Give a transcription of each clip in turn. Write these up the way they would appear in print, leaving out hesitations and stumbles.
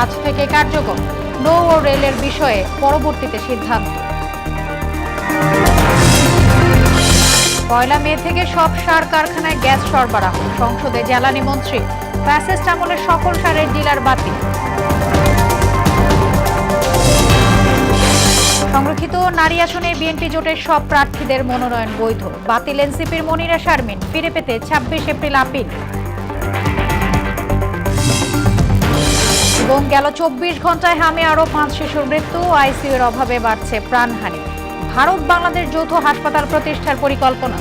আজ থেকে কার্যকর। নৌ ও রেলের বিষয়ে পরবর্তীতে সিদ্ধান্ত। 1 মে থেকে সব সার কারখানায় গ্যাস সরবরাহ। সংসদে জ্বালানি মন্ত্রী। ফ্যাসিস্ট আমলের সকল সারের ডিলার বাতিল। সংরক্ষিত নারী আসনে বিএনপি জোটের সব প্রার্থীদের মনোনয়ন বৈধ। বাতিল এনসিপির মনিরা শারমিন। ফিরে পেতে 26 এপ্রিল আপিল। এবং গেল 24 ঘন্টায় হামে আরও 5 শিশুর মৃত্যু। আইসিইউ এর অভাবে বাড়ছে প্রাণহানি। ভারত বাংলাদেশ যৌথ হাসপাতাল প্রতিষ্ঠার পরিকল্পনা।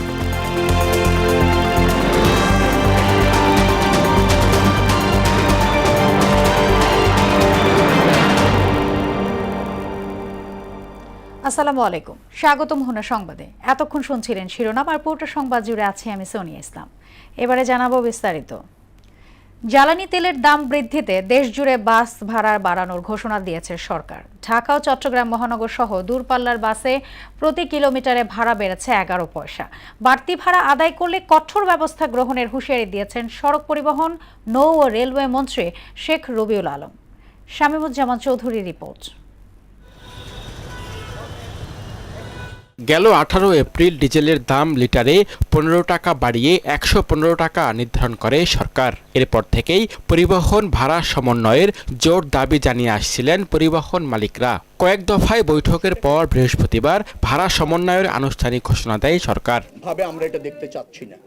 আসসালামু আলাইকুম, স্বাগতম হোনা সংবাদে। এতক্ষণ শুনছিলেন শিরোনাম, আর পুরো সংবাদ জুড়ে আছি আমি সোনিয়া ইসলাম। এবারে জানাবো বিস্তারিত। জ্বালানি তেলের দাম বৃদ্ধিতে দেশজুড়ে বাস ভাড়া বাড়ানোর ঘোষণা দিয়েছে সরকার। ঢাকা ও চট্টগ্রাম মহানগর সহ দূরপাল্লার বাসে প্রতি কিলোমিটারে ভাড়া বেড়েছে 11 পয়সা। বাড়তি ভাড়া আদায় করলে কঠোর ব্যবস্থা গ্রহণের হুঁশিয়ারি দিয়েছেন সড়ক পরিবহন, নৌ ও রেলওয়ে মন্ত্রী শেখ রবিউল আলম। শামীমুজ্জামান চৌধুরীর রিপোর্ট। গেল 18 এপ্রিল ডিজেলের দাম লিটারে 15 টাকা বাড়িয়ে 115 টাকা নির্ধারণ করে সরকার। এরপর থেকেই পরিবহন ভাড়া সমন্বয়ের জোর দাবি জানিয়ে আসছিলেন পরিবহন মালিকরা। কয়েক দফায় বৈঠকের পর বৃহস্পতিবার ভাড়া সমন্বয়ের আনুষ্ঠানিক ঘোষণা দেয় সরকার। আমরা এটা দেখতে চাচ্ছি না।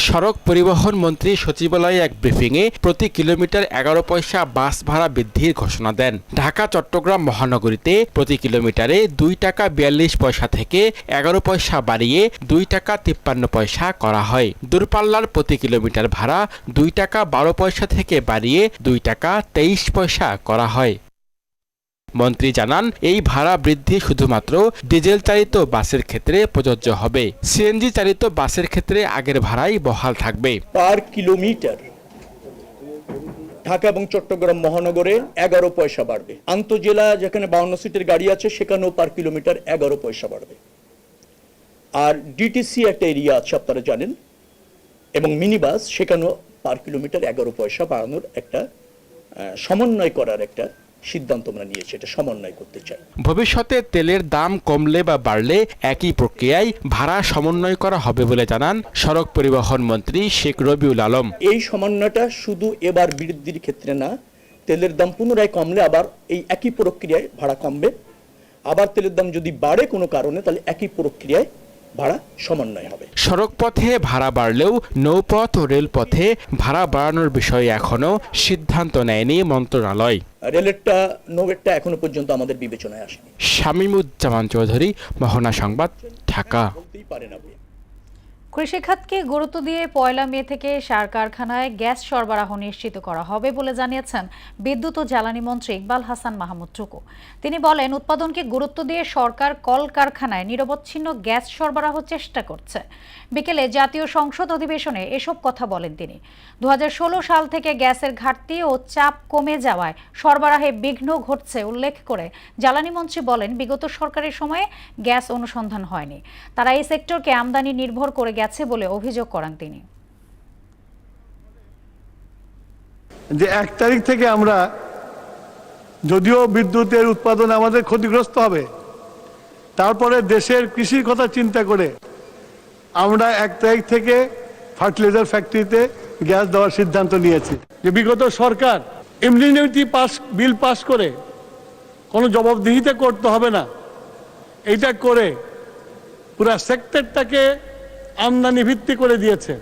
সড়ক পরিবহন মন্ত্রী সচিবালয়ে এক ব্রিফিংয়ে প্রতি কিলোমিটার 11 পয়সা বাস ভাড়া বৃদ্ধির ঘোষণা দেন। ঢাকা চট্টগ্রাম মহানগরীতে প্রতি কিলোমিটারে 2 টাকা 42 পয়সা থেকে 11 পয়সা বাড়িয়ে 2 টাকা 53 পয়সা করা হয়। দূরপাল্লার প্রতি কিলোমিটার ভাড়া 2 টাকা 12 পয়সা থেকে বাড়িয়ে 2 টাকা 23 পয়সা করা হয়। মন্ত্রী জানান, এই ভাড়া বৃদ্ধি শুধুমাত্র ডিজেল চালিত বাসের ক্ষেত্রে প্রযোজ্য হবে। সিএনজি চালিত বাসের ক্ষেত্রে আগের ভাড়াই বহাল থাকবে। পার কিলোমিটার ঢাকা এবং চট্টগ্রাম মহানগরে 11 পয়সা বাড়বে। আন্তজেলা যেখানে 52 সিটের গাড়ি আছে সেখানেও পার কিলোমিটার 11 পয়সা বাড়বে। আর ডিটিসি একটা এরিয়া আছে আপনারা জানেন, এবং মিনি বাস, সেখানেও পার কিলোমিটার 11 পয়সা বাড়ানোর একটা সমন্বয় করার একটা সিদ্ধান্ত আমরা নিয়েছি। এটা সমন্বয় করতে চাই। ভবিষ্যতে তেলের দাম কমলে বা বাড়লে একই প্রক্রিয়ায় ভাড়া সমন্বয় করা হবে বলে জানান সড়ক পরিবহন মন্ত্রী শেখ রবিউল আলম। এই সমন্বয়টা শুধু এবার বৃদ্ধির ক্ষেত্রে না, তেলের দাম পুনরায় কমলে আবার এই একই প্রক্রিয়ায় ভাড়া কমবে। আবার তেলের দাম যদি বাড়ে কোনো কারণে, তাহলে একই প্রক্রিয়ায় ভাড়া সমন্বয় হবে। সড়ক পথে ভাড়া বাড়লেও নৌপথ ও রেলপথে ভাড়া বাড়ানোর বিষয়ে এখনো সিদ্ধান্ত নেয়নি মন্ত্রণালয়। রেলেরটা, নৌয়েরটা এখনো পর্যন্ত আমাদের বিবেচনায় আসেনি। শামীমুজ্জামান চৌধুরী, মোহনা সংবাদ, ঢাকা। বলতেই পারে না। কৃষিখাতকে গুরুত্ব দিয়ে 1 মে থেকে সার কারখানায় গ্যাস সরবরাহ নিশ্চিত করা হবে বলে জানিয়েছেন বিদ্যুৎ ও জ্বালানি মন্ত্রী ইকবাল হাসান মাহমুদ টুকু। তিনি বলেন, উৎপাদনকে গুরুত্ব দিয়ে সরকার কলকারখানায় নিরবচ্ছিন্ন গ্যাস সরবরাহ চেষ্টা করছে। বিকেলে জাতীয় সংসদ অধিবেশনে এসব কথা বলেন তিনি। 2016 সাল থেকে গ্যাসের ঘাটতি ও চাপ কমে যাওয়ায় সরবরাহে বিঘ্ন ঘটছে উল্লেখ করে জ্বালানি মন্ত্রী বলেন, বিগত সরকারের সময়ে গ্যাস অনুসন্ধান হয়নি। তারা এই সেক্টরকে আমদানি নির্ভর করে গেছে বলে অভিযোগ করেন তিনি। যে 1 তারিখ থেকে আমরা, যদিও বিদ্যুতের উৎপাদন আমাদের ক্ষতিগ্রস্ত হবে, তারপরে দেশের কৃষির কথা চিন্তা করে আমরা 1 তারিখ থেকে ফার্টিলাইজার ফ্যাক্টরিতে গ্যাস দেওয়ার সিদ্ধান্ত নিয়েছি। যে বিগত সরকার ইমিউনিটি বিল পাস করে কোনো জবাবদিহিতা করতে হবে না, এইটা করে পুরা সেক্টরটাকে আমদানি ভিত্তি করে দিয়েছে।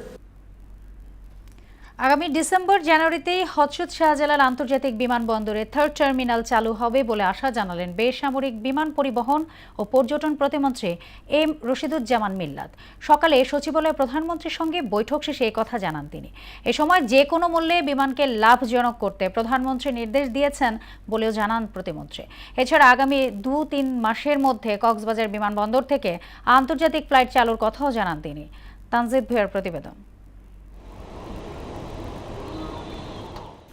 আগামী ডিসেম্বর জানুয়ারিতেই হযরত শাহজালাল আন্তর্জাতিক বিমানবন্দরে 3rd টার্মিনাল চালু হবে বলে আশা জানালেন বেসামরিক বিমান পরিবহন ও পর্যটন প্রতিমন্ত্রী এম রশিদুজ্জামান মিল্লাত। সকালে সচিবালয়ে প্রধানমন্ত্রীর সঙ্গে বৈঠক শেষে এই কথা জানান তিনি। এ সময় যে কোনো মূল্যে বিমানকে লাভজনক করতে প্রধানমন্ত্রী নির্দেশ দিয়েছেন বলেও জানান প্রতিমন্ত্রী। এছাড়া আগামী 2-3 মাসের মধ্যে কক্সবাজার বিমানবন্দর থেকে আন্তর্জাতিক ফ্লাইট চালুর কথাও জানান তিনি। তানজিদ ভুঁইয়ার প্রতিবেদন।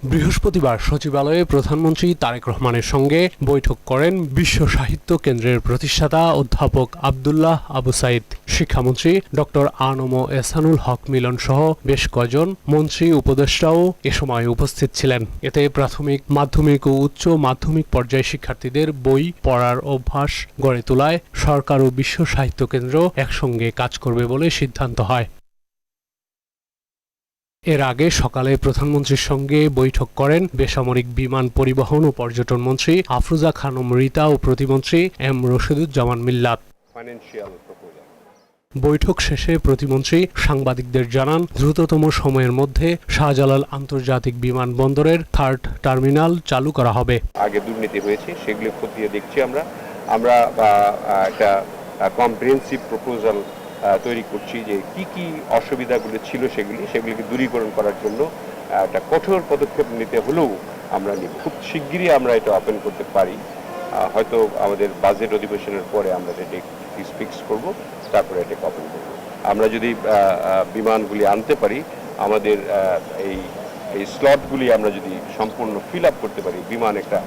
বৃহস্পতিবার সচিবালয়ে প্রধানমন্ত্রী তারেক রহমানের সঙ্গে বৈঠক করেন বিশ্ব সাহিত্য কেন্দ্রের প্রতিষ্ঠাতা অধ্যাপক আব্দুল্লাহ আবু সাইদ, শিক্ষামন্ত্রী ডক্টর আনম এহসানুল হক মিলন সহ বেশ কয়েকজন মন্ত্রী উপদেষ্টাও এ সময় উপস্থিত ছিলেন। এতে প্রাথমিক, মাধ্যমিক ও উচ্চ মাধ্যমিক পর্যায়ে শিক্ষার্থীদের বই পড়ার অভ্যাস গড়ে তোলায় সরকার ও বিশ্ব সাহিত্য কেন্দ্র একসঙ্গে কাজ করবে বলে সিদ্ধান্ত হয়। এর আগে সকালে প্রধানমন্ত্রীর সঙ্গে বৈঠক করেন বেসামরিক বিমান পরিবহন ও পর্যটন মন্ত্রী আফরোজা খানম রিতা ও প্রতিমন্ত্রী এম রশিদুজ্জামান মিল্লাত। বৈঠক শেষে প্রতিমন্ত্রী সাংবাদিকদের জানান, দ্রুততম সময়ের মধ্যে শাহজালাল আন্তর্জাতিক বিমানবন্দরের 3rd টার্মিনাল চালু করা হবে। আগে দুর্নীতি হয়েছে সেগুলো খতিয়ে দেখছি আমরা একটা কম্প্রিহেনসিভ প্রপোজাল তৈরি করছি যে কি কি অসুবিধাগুলো ছিল সেগুলিকে দূরীকরণ করার জন্য একটা কঠোর পদক্ষেপ নিতে হলেও আমরা নিব। খুব শিগগিরই আমরা এটা ওপেন করতে পারি, হয়তো আমাদের বাজেট অধিবেশনের পরে আমরা এটা ফিক্স করব, তারপরে এটা ওপেন করব। আমরা যদি বিমানগুলি আনতে পারি, আমাদের এই স্লটগুলি আমরা যদি সম্পূর্ণ ফিল আপ করতে পারি, বিমান একটা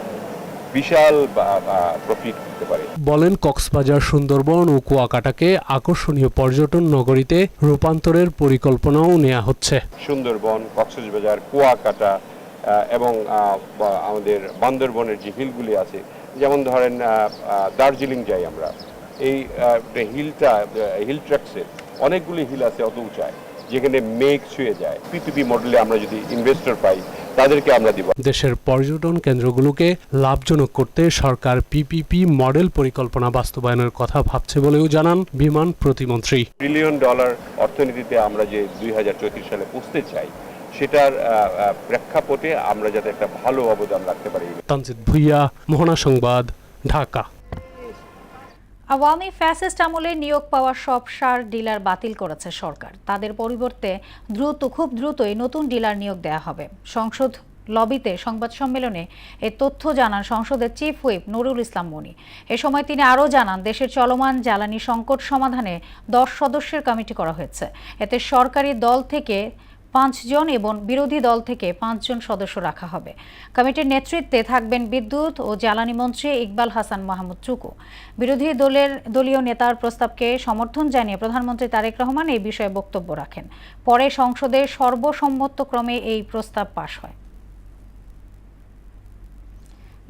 বিশাল প্রফিট করতে পারে। বলেন, কক্সবাজার, সুন্দরবন ও কুয়াকাটাকে আকর্ষণীয় পর্যটন নগরীতে রূপান্তরের পরিকল্পনাও নেওয়া হচ্ছে। সুন্দরবন, কক্সবাজার, কুয়াকাটা এবং আমাদের বান্দরবনের যে হিলগুলি আছে, যেমন ধরেন দার্জিলিং যাই আমরা, এই হিল ট্র্যাকসে অনেকগুলি হিল আছে অত উঁচায়, যেখানে মেঘ ছুঁয়ে যায়। পিপিপি মডেলে আমরা যদি ইনভেস্টর পাই, তাদেরকে আমরা দিব। দেশের পর্যটন কেন্দ্রগুলোকে লাভজনক করতে সরকার পিপিপি মডেল পরিকল্পনা বাস্তবায়নের কথা ভাবছে বলেও জানান বিমান প্রতিমন্ত্রী। $1 ট্রিলিয়ন অর্থনীতিতে আমরা যে 2034 সালে পৌঁছতে চাই, সেটার প্রেক্ষাপটে আমরা যাতে একটা ভালো অবদান রাখতে পারি। তানজিদ ভুইয়া, মোহনা সংবাদ, ঢাকা। আওয়ামী ফ্যাসিস্ট আমলে নিয়োগ পাওয়া সব সার ডিলার বাতিল করেছে সরকার। তাদের পরিবর্তে খুব দ্রুতই নতুন ডিলার নিয়োগ দেওয়া হবে। সংসদ লবিতে সংবাদ সম্মেলনে এ তথ্য জানান সংসদের চিফ হুইপ নুরুল ইসলাম মনি। এ সময় তিনি আরও জানান, দেশের চলমান জ্বালানি সংকট সমাধানে 10 সদস্যের কমিটি করা হয়েছে। এতে সরকারি দল থেকে 5 জন এবং বিরোধী দল থেকে 5 জন সদস্য রাখা হবে। কমিটির নেতৃত্বে থাকবেন বিদ্যুৎ ও জ্বালানি মন্ত্রী ইকবাল হাসান মাহমুদ চুকু। বিরোধী দলীয় নেতার প্রস্তাবকে সমর্থন জানিয়ে প্রধানমন্ত্রী তারেক রহমান এই বিষয়ে বক্তব্য রাখেন। পরে সংসদে সর্বসম্মতক্রমে এই প্রস্তাব পাশ হয়।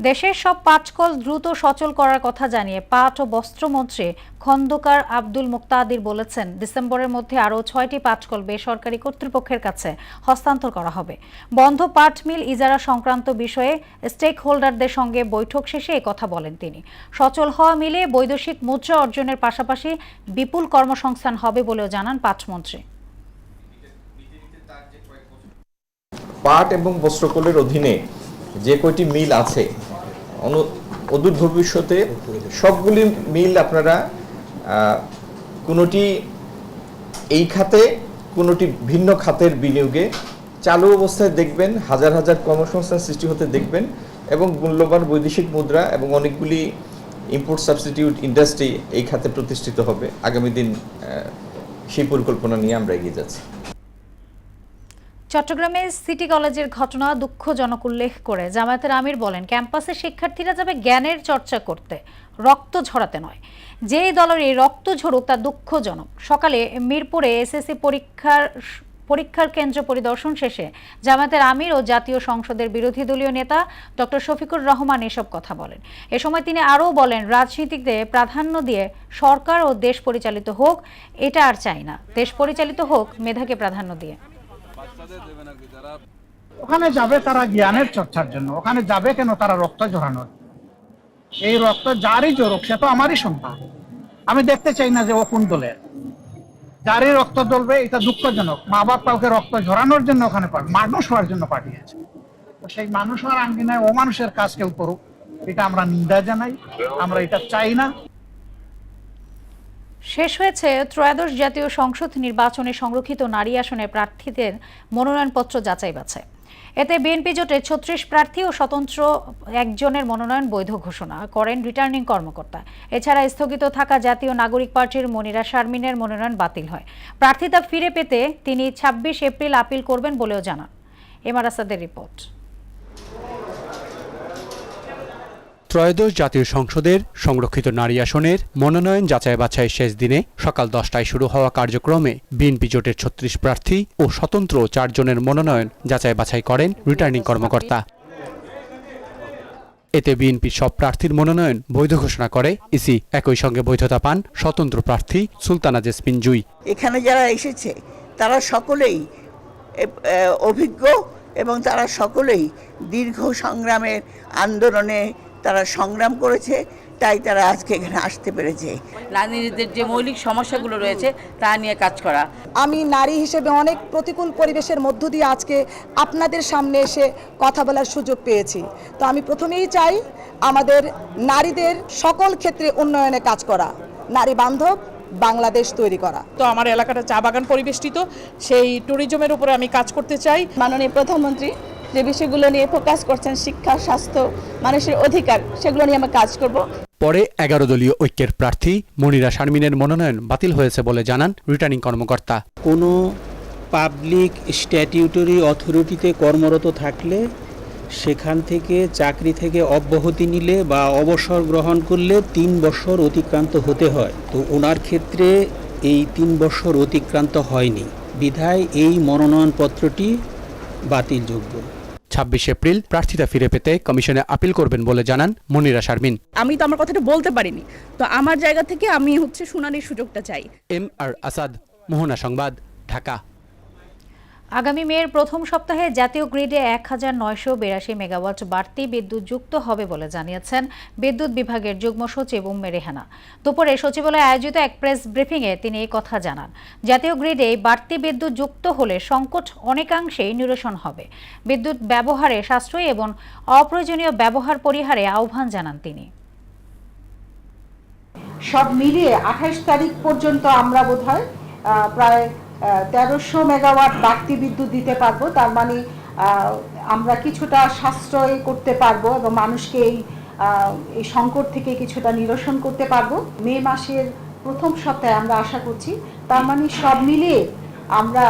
দেশের সব পাটকল দ্রুত সচল করার কথা জানিয়ে পাট ও বস্ত্রমন্ত্রী খন্দকার আব্দুল মুক্তাদির বলেছেন, ডিসেম্বরের মধ্যে আরও 6টি পাটকল বেসরকারি কর্তৃপক্ষের কাছে হস্তান্তর করা হবে। বন্ধ পাট মিল ইজারা সংক্রান্ত বিষয়ে স্টেক হোল্ডারদের সঙ্গে বৈঠক শেষে কথা বলেন তিনি। সচল হওয়া মিলে বৈদেশিক মুদ্রা অর্জনের পাশাপাশি বিপুল কর্মসংস্থান হবে বলেও জানান পাটমন্ত্রী। পাট এবং বস্ত্রকলের অধীনে যে কয়টি মিল আছে, অদূর ভবিষ্যতে সবগুলি মিল আপনারা কোনোটি এই খাতে, কোনোটি ভিন্ন খাতের বিনিয়োগে চালু অবস্থায় দেখবেন, হাজার হাজার কর্মসংস্থান সৃষ্টি হতে দেখবেন এবং মূল্যবান বৈদেশিক মুদ্রা এবং অনেকগুলি ইম্পোর্ট সাবস্টিটিউট ইন্ডাস্ট্রি এই খাতে প্রতিষ্ঠিত হবে। আগামী দিন সেই পরিকল্পনা নিয়ে আমরা এগিয়ে যাচ্ছি। চট্টগ্রামের সিটি কলেজের ঘটনা দুঃখজনক উল্লেখ করে জামায়াতের আমির বলেন, ক্যাম্পাসে শিক্ষার্থীরা যাবে জ্ঞানের চর্চা করতে, রক্ত ঝরাতে নয়। যেই দলের এই রক্ত ঝরুক তা দুঃখজনক। সকালে মিরপুরে এসএসসি পরীক্ষার কেন্দ্র পরিদর্শন শেষে জামায়াতের আমির ও জাতীয় সংসদের বিরোধী দলীয় নেতা ডক্টর শফিকুর রহমান এসব কথা বলেন। এ সময় তিনি আরও বলেন, রাজনীতিতে প্রাধান্য দিয়ে সরকার ও দেশ পরিচালিত হোক, এটা আর চাই না। দেশ পরিচালিত হোক মেধাকে প্রাধান্য দিয়ে। ওখানে যাবে তারা জ্ঞানের চর্চার জন্য, ওখানে যাবে কেন তারা রক্ত ঝরানোর। এই রক্ত যারই জোরক সে তো আমারই সন্তান। আমি দেখতে চাই না যে ও কোন দলের। যারই রক্ত জ্বলবে এটা দুঃখজনক। মা বাপ কাউকে রক্ত ঝরানোর জন্য ওখানে মানুষ হওয়ার জন্য পাঠিয়েছে। তো সেই মানুষ হওয়ার আঙ্গিনায় ও মানুষের কাজ কেউ করুক, এটা আমরা নিন্দা জানাই, আমরা এটা চাই না। শেষ হয়েছে ত্রয়োদশ জাতীয় সংসদ নির্বাচনে সংরক্ষিত নারী আসনে প্রার্থীদের মনোনয়নপত্র যাচাই বাছাই। এতে বিএনপি জোটের 36 প্রার্থী ও স্বতন্ত্র একজনের মনোনয়ন বৈধ ঘোষণা করেন রিটার্নিং কর্মকর্তা। এছাড়া স্থগিত থাকা জাতীয় নাগরিক পার্টির মনিরা শারমিনের মনোনয়ন বাতিল হয়। প্রার্থিতা ফিরে পেতে তিনি 26 এপ্রিল আপিল করবেন বলেও জানান। এমআর আসাদের রিপোর্ট। ত্রয়োদশ জাতীয় সংসদের সংরক্ষিত নারী আসনের মনোনয়ন যাচাই বাছাই শেষ দিনে সকাল 10টায় শুরু হওয়া কার্যক্রমে বিএনপি জোটের 36 প্রার্থী ও স্বতন্ত্র 4 জনের মনোনয়ন যাচাই বাছাই করেন রিটার্নিং কর্মকর্তা। এতে বিএনপির সব প্রার্থীর মনোনয়ন বৈধ ঘোষণা করে ইসি। একই সঙ্গে বৈধতা পান স্বতন্ত্র প্রার্থী সুলতানা জেসমিন জুই। এখানে যারা এসেছে তারা সকলেই অভিজ্ঞ এবং তারা সকলেই দীর্ঘ সংগ্রামের আন্দোলনে তারা সংগ্রাম করেছে, তাই তারা আজকে এখানে আসতে পেরেছে। নারীদের যে মৌলিক সমস্যাগুলো রয়েছে তা নিয়ে কাজ করা। আমি নারী হিসেবে অনেক প্রতিকূল পরিবেশের মধ্য দিয়ে আজকে আপনাদের সামনে এসে কথা বলার সুযোগ পেয়েছি। তো আমি প্রথমেই চাই আমাদের নারীদের সকল ক্ষেত্রে উন্নয়নে কাজ করা, নারী বান্ধব বাংলাদেশ তৈরি করা। তো আমার এলাকাটা চা বাগান পরিবেষ্টিত, সেই ট্যুরিজমের উপরে আমি কাজ করতে চাই। মাননীয় প্রধানমন্ত্রী যে বিষয়গুলো নিয়ে ফোকাস করছেন, শিক্ষা, স্বাস্থ্য, মানুষের অধিকার, সেগুলো নিয়ে আমরা কাজ করব। পরে 11 দলীয় ঐক্যের প্রার্থী মনিরা শারমিনের মনোনয়ন বাতিল হয়েছে বলে জানান রিটার্নিং কর্মকর্তা। কোনো পাবলিক স্ট্যাটিউটরি অথরিটিতে কর্মরত থাকলে সেখান থেকে চাকরি থেকে অব্যাহতি নিলে বা অবসর গ্রহণ করলে 3 বছর অতিক্রান্ত হতে হয়। তো ওনার ক্ষেত্রে এই 3 বছর অতিক্রান্ত হয়নি, বিধায় এই মনোনয়নপত্রটি বাতিলযোগ্য। 26 এপ্রিল প্রার্থিতা ফিরে পেতে কমিশনে আপিল করবেন বলে জানান মনিরা শারমিন। আমি তো আমার কথাটা বলতে পারিনি, তো আমার জায়গা থেকে আমি শুনানির সুযোগটা চাই। MR আসাদ, মোহনা সংবাদ, ঢাকা। আগামী মের প্রথম সপ্তাহে জাতীয় গ্রিডে 1982 মেগাওয়াট বাড়তি বিদ্যুৎ যুক্ত হবে বলে জানিয়েছেন বিদ্যুৎ বিভাগের যুগ্ম সচিব উম্মে রেহানা। দুপুরে সচিবালয়ে আয়োজিত এক প্রেস ব্রিফিংয়ে তিনি এই কথা জানান। জাতীয় গ্রিডে বাড়তি বিদ্যুৎ যুক্ত হলে সংকট অনেকাংশেই নিরসন হবে। বিদ্যুৎ ব্যবহারে সাশ্রয়ী এবং অপ্রয়োজনীয় ব্যবহার পরিহারে আহ্বান জানান তিনি। সব মিলিয়ে 28 তারিখ পর্যন্ত আমরা বোধহয় প্রায় 1300 মেগাওয়াট বাড়তি বিদ্যুৎ দিতে পারবো। তার মানে আমরা কিছুটা সাশ্রয় করতে পারবো এবং মানুষকে এই সংকট থেকে কিছুটা নিরসন করতে পারবো। মে মাসের প্রথম সপ্তাহে আমরা আশা করছি। তার মানে সব মিলিয়ে আমরা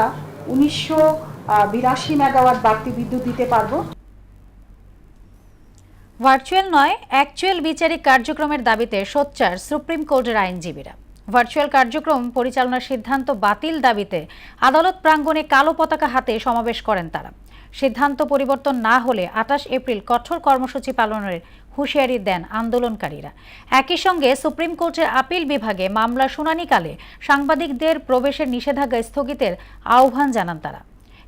1982 মেগাওয়াট বাড়তি বিদ্যুৎ দিতে পারবো। ভার্চুয়াল নয়, অ্যাকচুয়াল বিচারিক কার্যক্রমের দাবিতে সোচ্চার সুপ্রিম কোর্টের আইনজীবীরা। ভার্চুয়াল কার্যক্রম পরিচালনার সিদ্ধান্ত বাতিল দাবিতে আদালত প্রাঙ্গণে কালো পতাকা হাতে সমাবেশ করেন তারা। সিদ্ধান্ত পরিবর্তন না হলে 28 এপ্রিল কঠোর কর্মসূচি পালনের হুঁশিয়ারি দেন আন্দোলনকারীরা। একই সঙ্গে সুপ্রিম কোর্টের আপিল বিভাগে মামলা শুনানিকালে সাংবাদিকদের প্রবেশের নিষেধাজ্ঞা স্থগিতের আহ্বান জানান তারা।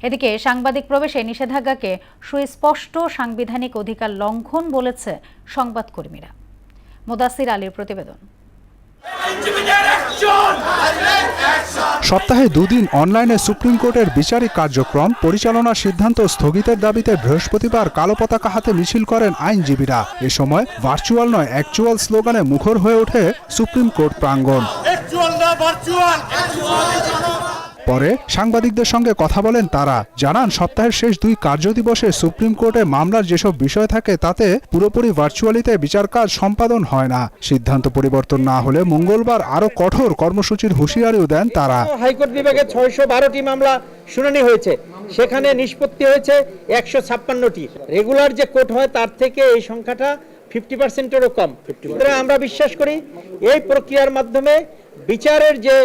এদিকে সাংবাদিক প্রবেশে নিষেধাজ্ঞাকে সুস্পষ্ট সাংবিধানিক অধিকার লঙ্ঘন বলেছে সংবাদকর্মীরা। মুদাসির আলীর প্রতিবেদন। সপ্তাহে 2 দিন অনলাইনে সুপ্রিম কোর্টের বিচারিক কার্যক্রম পরিচালনার সিদ্ধান্ত স্থগিতের দাবিতে বৃহস্পতিবার কালো পতাকা হাতে মিছিল করেন আইনজীবীরা। এ সময় ভার্চুয়াল নয় অ্যাকচুয়াল স্লোগানে মুখর হয়ে ওঠে সুপ্রিম কোর্ট প্রাঙ্গণ। পরে সাংবাদিকদের সঙ্গে কথা বলেন তারা, জানান সপ্তাহের শেষ 2 কার্যদিবসে সুপ্রিম কোর্টে মামলার যেসব বিষয় থাকে তাতে পুরোপুরি ভার্চুয়ালিতে বিচার কাজ সম্পাদন হয় না। সিদ্ধান্ত পরিবর্তন না হলে মঙ্গলবার আরো কঠোর কর্মসূচির হুঁশিয়ারিও দেন তারা। হাইকোর্ট বিভাগে 612টি মামলা শুনানি হয়েছে, সেখানে নিষ্পত্তি হয়েছে 156টি। রেগুলার যে কোর্ট হয় তার থেকে এই সংখ্যাটা 50%-এরও কম। আমরা বিশ্বাস করি এই প্রক্রিয়ার মাধ্যমে বিচারের যে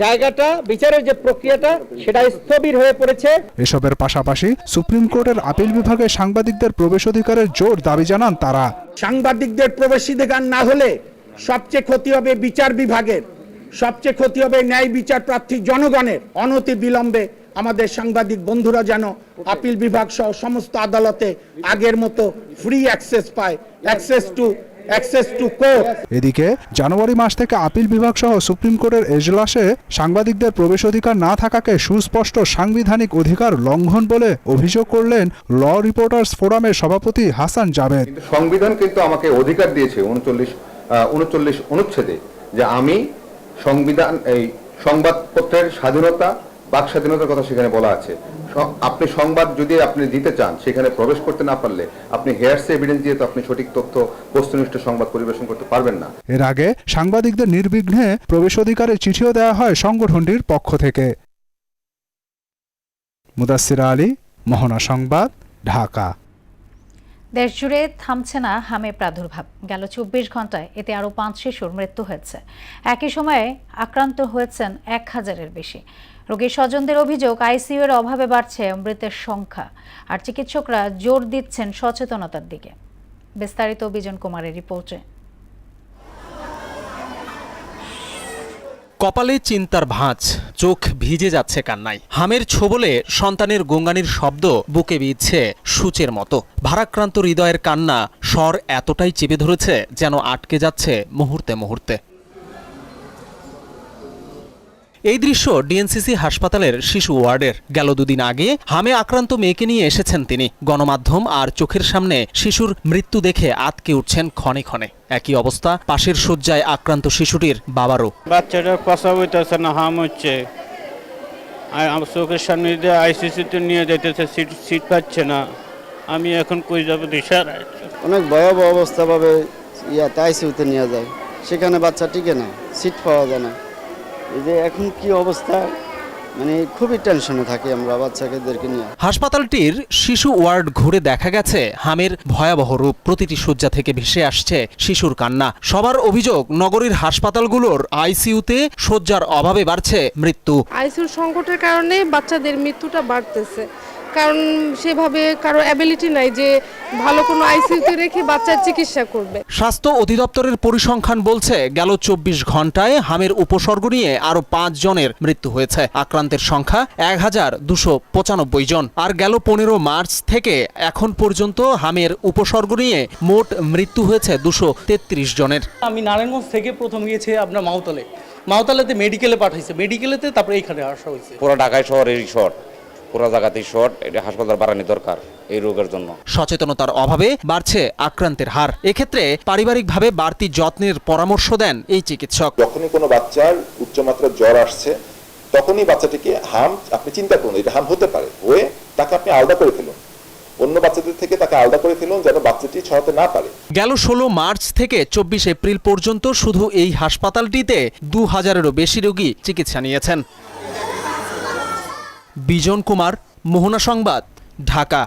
জায়গাটা, বিচারের যে প্রক্রিয়াটা, সেটা স্থবির হয়ে পড়েছে। এসবের পাশাপাশি সুপ্রিম কোর্টের আপিল বিভাগে সাংবাদিকদের প্রবেশ অধিকারের জোর দাবি জানান তারা। সাংবাদিকদের প্রবেশাধিকার না হলে সবচেয়ে ক্ষতি হবে বিচার বিভাগের, সবচেয়ে ক্ষতি হবে ন্যায় বিচার প্রার্থী জনগণের। অনতি বিলম্বে আমাদের সাংবাদিক বন্ধুরা যেন আপিল বিভাগ সহ সমস্ত আদালতে আগের মতো ফ্রি অ্যাক্সেস পায়, অ্যাক্সেস টু কোর্ট। এদিকে জানুয়ারি মাস থেকে আপিল বিভাগ সহ সুপ্রিম কোর্টের এজলাসে সাংবাদিকদের প্রবেশ অধিকার না থাকাকে সুস্পষ্ট সাংবিধানিক অধিকার লঙ্ঘন বলে অভিযোগ করলেন ল রিপোর্টার্স ফোরামের সভাপতি হাসান জাভেদ। সংবিধান কিন্তু আমাকে অধিকার দিয়েছে 39 অনুচ্ছেদে যে আমি এই সংবাদপত্রের স্বাধীনতা, বাক স্বাধীনতার কথা সেখানে বলা আছে। আপনি সংবাদ যদি আপনি দিতে চান, সেখানে প্রবেশ করতে না পারলে আপনি হেয়ারসে এভিডেন্স দিয়ে তো আপনি সঠিক তথ্য, বস্তুনিষ্ঠ সংবাদ পরিবেশন করতে পারবেন না। এর আগে সাংবাদিকদের নির্বিঘ্নে প্রবেশ অধিকারের চিঠিও দেওয়া হয় সংগঠনটির পক্ষ থেকে। মুদাসসির আলী, মোহনা সংবাদ, ঢাকা। দেশজুড়ে থামছে না হামের প্রাদুর্ভাব। গেল 24 ঘন্টায় এতে আরও 5 শিশুর মৃত্যু হয়েছে। একই সময়ে আক্রান্ত হয়েছেন 1000-এর বেশি। রোগীর স্বজনদের অভিযোগ, আইসিইউ এর অভাবে বাড়ছে মৃতের সংখ্যা, আর চিকিৎসকরা জোর দিচ্ছেন সচেতনতার দিকে। বিস্তারিত বিজন কুমারের রিপোর্টে। কপালে চিন্তার ভাঁজ, চোখ ভিজে যাচ্ছে কান্নায়। হামের ছোবলে সন্তানের গোঙানির শব্দ বুকে বিঁধছে সূচের মতো। ভারাক্রান্ত হৃদয়ের কান্না স্বর এতটাই চেপে ধরেছে যেন আটকে যাচ্ছে মুহূর্তে মুহূর্তে। এই দৃশ্য ডিএনসিসি হাসপাতালের শিশু ওয়ার্ডের। গেল 2 দিন আগে হামে আক্রান্ত মেয়েকে নিয়ে এসেছেন তিনি। গণমাধ্যম আর চোখের সামনে শিশুর মৃত্যু দেখে আতকে উঠছেন ক্ষণে ক্ষণে। একই অবস্থা পাশের শয্যায় আক্রান্ত শিশুটির বাবারও। বাচ্চাটা প্রসব হইতেছে না, হাম হচ্ছে, আর চোখের সামনে দিয়ে আইসিসিতে নিয়ে যাইতেছে, সিট পাচ্ছে না। আমি এখন কই যাবো দিশারায়। অনেক ভয়াবহ অবস্থা ভাবে আইসিইউতে নিয়ে যায়, সেখানে বাচ্চা টিকে না, সিট পাওয়া যায় না। এই যে এখন কি অবস্থা, মানে খুবই টেনশনে থাকি আমরা বাচ্চাদেরকে নিয়ে। হাসপাতালটির শিশু ওয়ার্ড ঘুরে দেখা গেছে হামের ভয়াবহ রূপ। প্রতিটি শয্যা থেকে ভেসে আসছে শিশুর কান্না। সবার অভিযোগ, নগরীর হাসপাতালগুলোর আইসিইউতে শয্যার অভাবে বাড়ছে মৃত্যু। আইসিইউর সংকটের কারণে বাচ্চাদের মৃত্যুটা বাড়তেছে, কারণ সেভাবে কারো অ্যাবিলিটি নাই যে ভালো কোনো আইসিইউতে রেখে বাচ্চার চিকিৎসা করবে। স্বাস্থ্য অধিদপ্তরের পরিসংখ্যান বলছে গেল 24 ঘন্টায় হামের উপসর্গ নিয়ে আরো 5 জনের মৃত্যু হয়েছে। আক্রান্তের সংখ্যা 1295 জন। আর গেল 15 মার্চ থেকে এখন পর্যন্ত হামের উপসর্গ নিয়ে মোট মৃত্যু হয়েছে 233 জনের। আমি নারায়ণগঞ্জ থেকে প্রথম গিয়েছি আপনার মাওতালেতে মেডিকেলে পাঠাইছে, মেডিকেলেতে তারপরে এইখানে আসা হয়েছে। পুরো ঢাকায় শহরেরই শর্ট, পুরো জায়গাতেই শর্ট। এটা হাসপাতাল বাড়ানো দরকার এই রোগের জন্য। সচেতনতার অভাবে বাড়ছে আক্রান্তের হার। এক্ষেত্রে পারিবারিকভাবে বাড়তি যত্নের পরামর্শ দেন এই চিকিৎসক। যখনই কোনো বাচ্চার উচ্চমাত্রার জ্বর আসছে, তখনই বাচ্চাটিকে হাম, আপনি চিন্তা করুন এটা হাম হতে পারে, হয়ে তাকে আপনি আলাদা করে ফেলুন, অন্য বাচ্চাদের থেকে তাকে আলাদা করে ফেলুন যেন বাচ্চাটি ছড়াতে না পারে। গেল 16 মার্চ থেকে 24 এপ্রিল পর্যন্ত শুধু এই হাসপাতালটিতে 2000-এরও বেশি রোগী চিকিৎসা নিয়েছেন। বিজন কুমার, মোহনা সংবাদ, ঢাকা।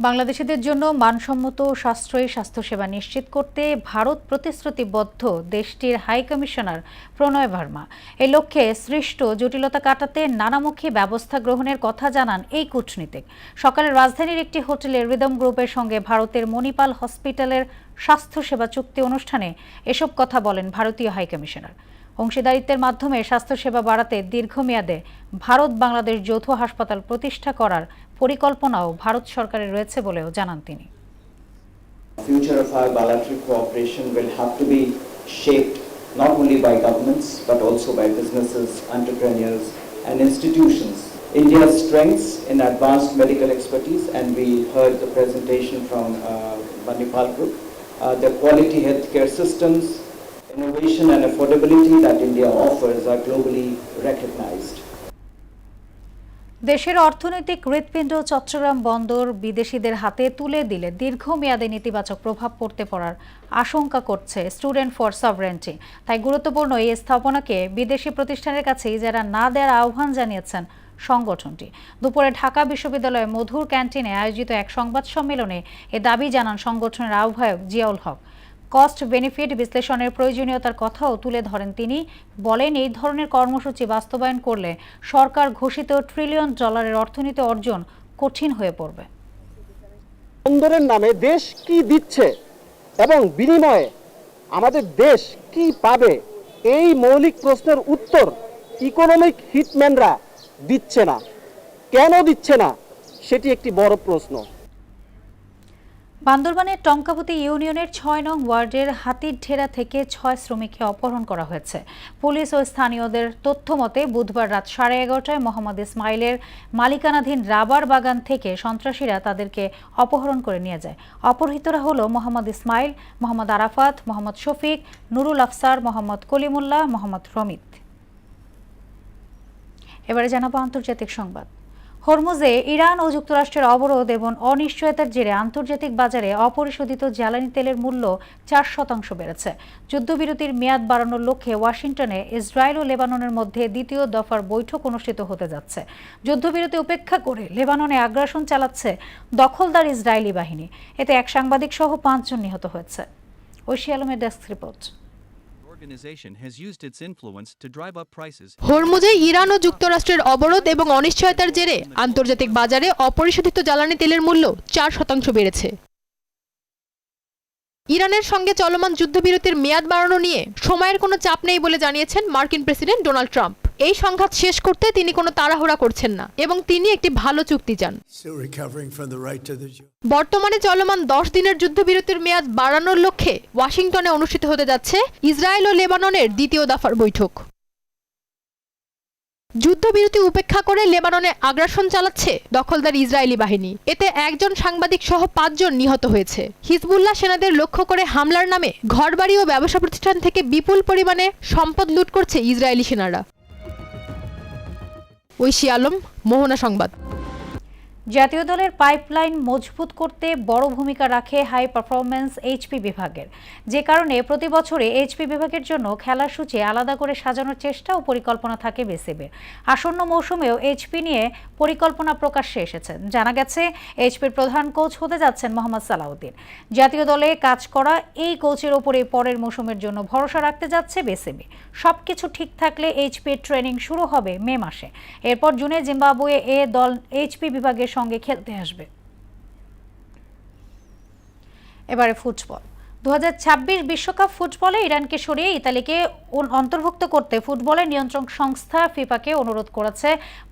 বাংলাদেশিদের জন্য মানসম্মত সাশ্রয়ী স্বাস্থ্যসেবা নিশ্চিত করতে ভারত প্রতিশ্রুতিবদ্ধ, দেশটির হাই কমিশনার প্রণয় ভার্মা। এই লক্ষ্যে সৃষ্ট জটিলতা কাটাতে নানামুখী ব্যবস্থা গ্রহণের কথা জানান এই কূটনীতিক। সকালে রাজধানীর একটি হোটেলে রিদম গ্রুপের সঙ্গে ভারতের মণিপাল হসপিটালের স্বাস্থ্যসেবা চুক্তি অনুষ্ঠানে এসব কথা বলেন ভারতীয় হাই কমিশনার। অংশীদারিত্বের মাধ্যমে স্বাস্থ্যসেবা বাড়াতে দীর্ঘমেয়াদে ভারত বাংলাদেশ যৌথ হাসপাতাল প্রতিষ্ঠা করার পরিকল্পনাও ভারত সরকারের রয়েছে বলেও জানান তিনি। Future of our bilateral cooperation will have to be shaped not only by governments but also by businesses, entrepreneurs and institutions. India's strengths in advanced medical expertise, and we heard the presentation from Manipal Group, the quality healthcare systems, innovation and affordability that India offers are globally recognized. দেশের অর্থনৈতিক হৃৎপিণ্ড চট্টগ্রাম বন্দর বিদেশিদের হাতে তুলে দিলে দীর্ঘমেয়াদে নেতিবাচক প্রভাব পড়তে পারার আশঙ্কা করছে স্টুডেন্ট ফর সভরেন্টি। তাই গুরুত্বপূর্ণ এই স্থাপনাকে বিদেশি প্রতিষ্ঠানের কাছে ইজারা না দেওয়ার আহ্বান জানিয়েছেন সংগঠনটি। দুপুরে ঢাকা বিশ্ববিদ্যালয়ের মধুর ক্যান্টিনে আয়োজিত এক সংবাদ সম্মেলনে এ দাবি জানান সংগঠনের আহ্বায়ক জিয়াউল হক। কস্ট বেনিফিট বিশ্লেষণের প্রয়োজনীয়তার কথাও তুলে ধরেন তিনি। বলেন, এই ধরনের কর্মসূচি বাস্তবায়ন করলে সরকার ঘোষিত $1 ট্রিলিয়ন অর্থনীতি অর্জন কঠিন হয়ে পড়বে। বন্দরের নামে দেশ কি দিচ্ছে এবং বিনিময়ে আমাদের দেশ কি পাবে, এই মৌলিক প্রশ্নের উত্তর ইকোনমিক হিটম্যানরা দিচ্ছে না। কেন দিচ্ছে না, সেটি একটি বড় প্রশ্ন। বান্দরবানের টঙ্কাবতী ইউনিয়নের 6 নং ওয়ার্ডের হাতিরঢেরা থেকে 6 শ্রমিককে অপহরণ করা হয়েছে। পুলিশ ও স্থানীয়দের তথ্য মতে বুধবার রাত 11:30টায় মোহাম্মদ ইসমাইলের মালিকানাধীন রাবার বাগান থেকে সন্ত্রাসীরা তাদেরকে অপহরণ করে নিয়ে যায়। অপহৃতরা হল মোহাম্মদ ইসমাইল, মোহাম্মদ আরাফাত, মোহাম্মদ শফিক, নুরুল আফসার, মোহাম্মদ কলিমুল্লাহ, মোহাম্মদ রমিত। এবারে জানাবো আন্তর্জাতিক সংবাদ। হরমুজে ইরান ও যুক্তরাষ্ট্রের অবরোধ এবং অনিশ্চয়তার জেরে আন্তর্জাতিক বাজারে অপরিশোধিত জ্বালানি তেলের মূল্য 4% বেড়েছে। যুদ্ধবিরতির মেয়াদ বাড়ানোর লক্ষ্যে ওয়াশিংটনে ইসরায়েল ও লেবাননের মধ্যে দ্বিতীয় দফার বৈঠক অনুষ্ঠিত হতে যাচ্ছে। যুদ্ধবিরতি উপেক্ষা করে লেবাননে আগ্রাসন চালাচ্ছে দখলদার ইসরায়েলি বাহিনী। এতে এক সাংবাদিক সহ 5 জন নিহত হয়েছে। ঐশী আলমের ডেস্ক রিপোর্ট। হরমুজে ইরান ও যুক্তরাষ্ট্রের অবরোধ এবং অনিশ্চয়তার জেরে আন্তর্জাতিক বাজারে অপরিশোধিত জ্বালানি তেলের মূল্য 4% বেড়েছে। ইরানের সঙ্গে চলমান যুদ্ধবিরতির মেয়াদ বাড়ানো নিয়ে সময়ের কোনো চাপ নেই বলে জানিয়েছেন মার্কিন প্রেসিডেন্ট ডোনাল্ড ট্রাম্প। এই সংঘাত শেষ করতে তিনি কোনো তাড়াহুড়া করছেন না এবং তিনি একটি ভালো চুক্তি চান। বর্তমানে চলমান 10 দিনের যুদ্ধবিরতির মেয়াদ বাড়ানোর লক্ষ্যে ওয়াশিংটনে অনুষ্ঠিত হতে যাচ্ছে ইসরায়েল ও লেবাননের দ্বিতীয় দফার বৈঠক। যুদ্ধবিরতি উপেক্ষা করে লেবাননে আগ্রাসন চালাচ্ছে দখলদার ইসরায়েলি বাহিনী। এতে একজন সাংবাদিক সহ 5 জন নিহত হয়েছে। হিজবুল্লাহ সেনাদের লক্ষ্য করে হামলার নামে ঘরবাড়ি ও ব্যবসা প্রতিষ্ঠান থেকে বিপুল পরিমাণে সম্পদ লুট করছে ইসরায়েলি সেনারা। ঐশী আলম, মোহনা সংবাদ। জাতীয় দলের পাইপলাইন মজবুত করতে বড় ভূমিকা রাখে হাই পারফরম্যান্স এইচপি বিভাগের, যে কারণে প্রতি বছরে এইচপি বিভাগের জন্য খেলার সূচি আলাদা করে সাজানোর চেষ্টা ও পরিকল্পনা থাকে বিসিবির। আসন্ন মৌসুমেও এইচপি নিয়ে পরিকল্পনা প্রকাশ্যে এসেছে। জানা গেছে এইচপির প্রধান কোচ হতে যাচ্ছেন মোহাম্মদ সালাউদ্দিন। জাতীয় দলে কাজ করা এই কোচের ওপরে পরের মৌসুমের জন্য ভরসা রাখতে যাচ্ছে বিসিবি। সবকিছু ঠিক থাকলে এইচপির ট্রেনিং শুরু হবে মে মাসে। এরপর জুনে জিম্বাবুয়ে এ দল এইচপি বিভাগের সঙ্গে খেলতে আসবে। এবারে ফুটবল। 2026 বিশ্বকাপ ফুটবলে ইরানকে সরিয়ে ইতালিকে অন্তর্ভুক্ত করতে ফুটবলের নিয়ন্ত্রক সংস্থা ফিফাকে অনুরোধ করেছে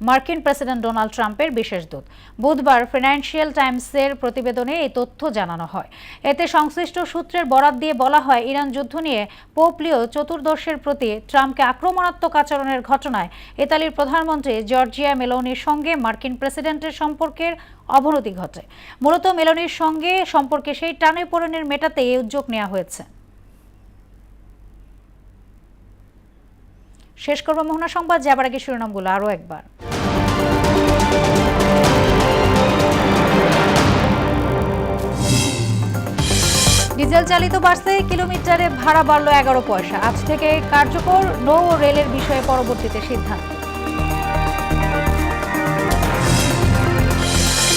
মার্কিন প্রেসিডেন্ট ডোনাল্ড ট্রাম্পের বিশেষ দূত। বুধবার ফিনান্সিয়াল টাইমসের প্রতিবেদনে এই তথ্য জানানো হয়। এতে সংশ্লিষ্ট সূত্রের বরাত দিয়ে বলা হয়, ইরান যুদ্ধ নিয়ে পোপ লিও চতুর্দশের প্রতি ট্রাম্পকে আক্রমণাত্মক আচরণের ঘটনায় ইতালির প্রধানমন্ত্রী জর্জিয়া মেলোনির সঙ্গে মার্কিন প্রেসিডেন্টের সম্পর্কের অবনতি ঘটে। মূলত মেলোনির সঙ্গে সম্পর্কে সেই টানাপোড়েনের মেটাতে এই উদ্যোগ নেওয়া হয়েছে। শেষ করব মোহনা সংবাদ, যাবার আগে শিরোনামগুলো আরও একবার। ডিজেল চালিত বাসে কিলোমিটারে ভাড়া বাড়ল 11 পয়সা। আজ থেকে কার্যকর নৌ ও রেলের বিষয়ে পরবর্তীতে সিদ্ধান্ত।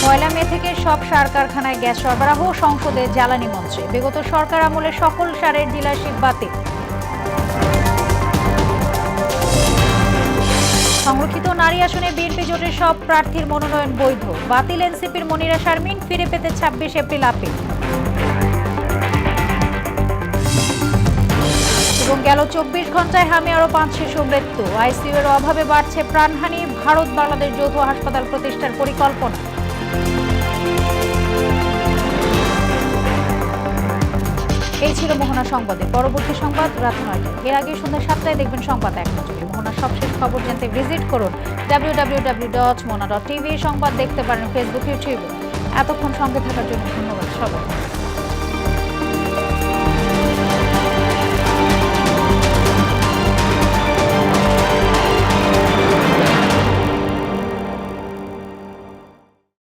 পয়লা মে থেকে সব সার কারখানায় গ্যাস সরবরাহ, সংসদে জ্বালানি মন্ত্রী। বিগত সরকার আমলে সকল সারের ডিলারশিপ বাতিল। সংরক্ষিত নারী আসনে বিএনপি জোটের সব প্রার্থীর মনোনয়ন বৈধ। বাতিল এনসিপির মনিরা শারমিন, ফিরে পেতে 26 এপ্রিল আপিল। এবং গেল 24 ঘন্টায় হামে আরও 5 শিশু মৃত্যু। আইসিইউ এর অভাবে বাড়ছে প্রাণহানি। ভারত বাংলাদেশ যৌথ হাসপাতাল প্রতিষ্ঠার পরিকল্পনা। এই ছিল মোহনা সংবাদে। পরবর্তী সংবাদ রাত 9টায়। এর আগে সন্ধ্যা 7টায় দেখবেন সংবাদ এক নজরে। মোহনার সবশেষ খবর জানতে ভিজিট করুন www.mona.tv। সংবাদ দেখতে পারেন ফেসবুক, ইউটিউবে। এতক্ষণ সঙ্গে থাকার জন্য ধন্যবাদ সবাই।